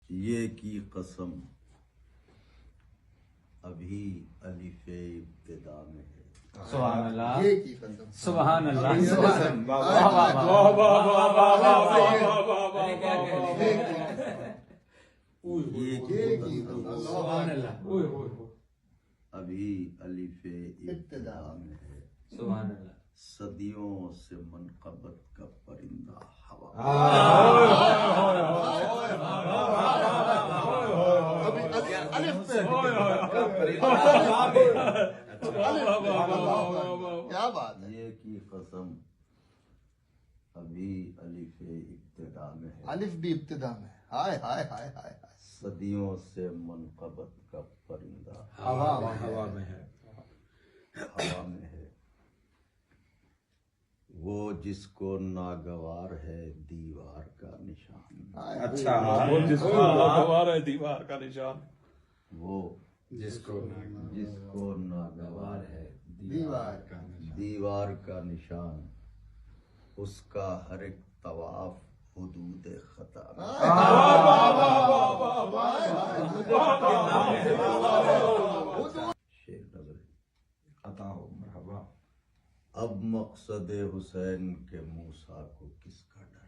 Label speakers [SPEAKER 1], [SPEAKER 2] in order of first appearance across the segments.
[SPEAKER 1] یہ کی قسم ابھی الف ابتدا میں ہے.
[SPEAKER 2] سبحان اللہ،
[SPEAKER 3] یہ کی قسم.
[SPEAKER 2] سبحان اللہ،
[SPEAKER 3] یہ
[SPEAKER 2] سبحان
[SPEAKER 3] واہ
[SPEAKER 2] اللہ،
[SPEAKER 3] واہ
[SPEAKER 1] یہ
[SPEAKER 3] یہ
[SPEAKER 1] کی
[SPEAKER 3] کی
[SPEAKER 1] قسم
[SPEAKER 3] قسم.
[SPEAKER 2] سبحان اللہ،
[SPEAKER 1] ابھی الف ابتدا میں ہے.
[SPEAKER 2] سبحان اللہ.
[SPEAKER 1] صدیوں سے منقبت کا پرندہ ہوا.
[SPEAKER 3] کیا بات ہے.
[SPEAKER 1] یہ کی قسم ابھی الف ابتدا میں ہے.
[SPEAKER 3] الف بھی ابتدا میں. ہائے ہائے ہائے ہائے.
[SPEAKER 1] صدیوں سے منقبت کا پرندہ
[SPEAKER 2] ہوا میں ہے.
[SPEAKER 1] ہوا میں ہے. وہ جس کو ناگوار ہے دیوار کا نشان.
[SPEAKER 2] اچھا،
[SPEAKER 4] وہ جس کو ناگوار ہے دیوار کا نشان.
[SPEAKER 1] وہ
[SPEAKER 2] جس کو
[SPEAKER 1] ناگوار ہے
[SPEAKER 3] دیوار کا
[SPEAKER 1] دیوار کا نشان. اس کا ہر ایک طواف حدود خطا میں. شیخ نظر
[SPEAKER 2] عطا ہو، مرحبا.
[SPEAKER 1] اب مقصد حسین کے موسیٰ کو کس کا ڈر.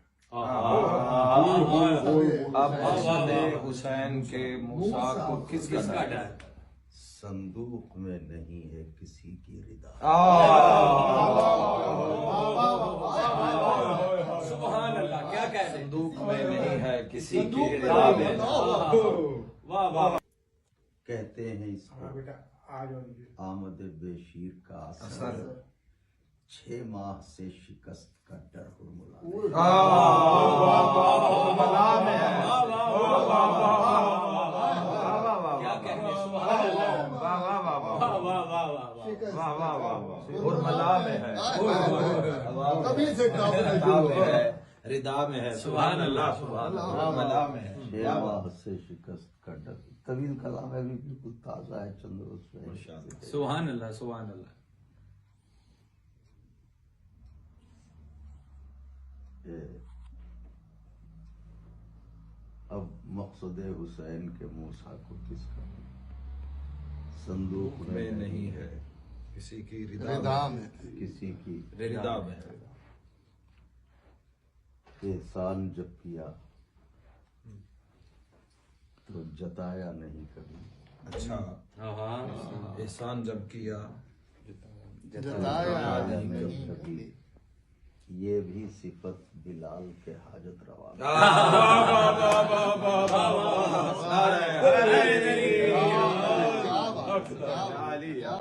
[SPEAKER 2] اب مقصد حسین کے موسیٰ کو کس کا ڈر.
[SPEAKER 1] صندوق میں نہیں ہے کسی کی ردا.
[SPEAKER 2] سبحان اللہ، کیا کہہ رہے. صندوق میں نہیں ہے کسی کی رضا میں. واہ واہ.
[SPEAKER 1] کہتے ہیں اس کو آمد بے شیر کا اثر. 6 ماہ سے شکست کا ڈر ہرملا.
[SPEAKER 2] ردا میں ہے. سبحان اللہ، سبحان اللہ.
[SPEAKER 1] 6 ماہ سے شکست کا ڈر. طویل کلام ہے، بھی بالکل تازہ ہے. چند روز پہلے.
[SPEAKER 2] سبحان اللہ، سبحان اللہ.
[SPEAKER 1] اب مقصد حسین کے موسیٰ کو کس کا صندوق میں نہیں ہے
[SPEAKER 2] کسی کی
[SPEAKER 3] ردا میں.
[SPEAKER 1] کسی کی
[SPEAKER 2] ردا میں.
[SPEAKER 1] احسان جب کیا تو جتایا نہیں کبھی.
[SPEAKER 2] اچھا، احسان جب کیا
[SPEAKER 3] جتایا
[SPEAKER 1] نہیں
[SPEAKER 3] نہیں
[SPEAKER 1] کبھی. یہ بھی صفت بلال کے حاجت روا.
[SPEAKER 3] کیا بات.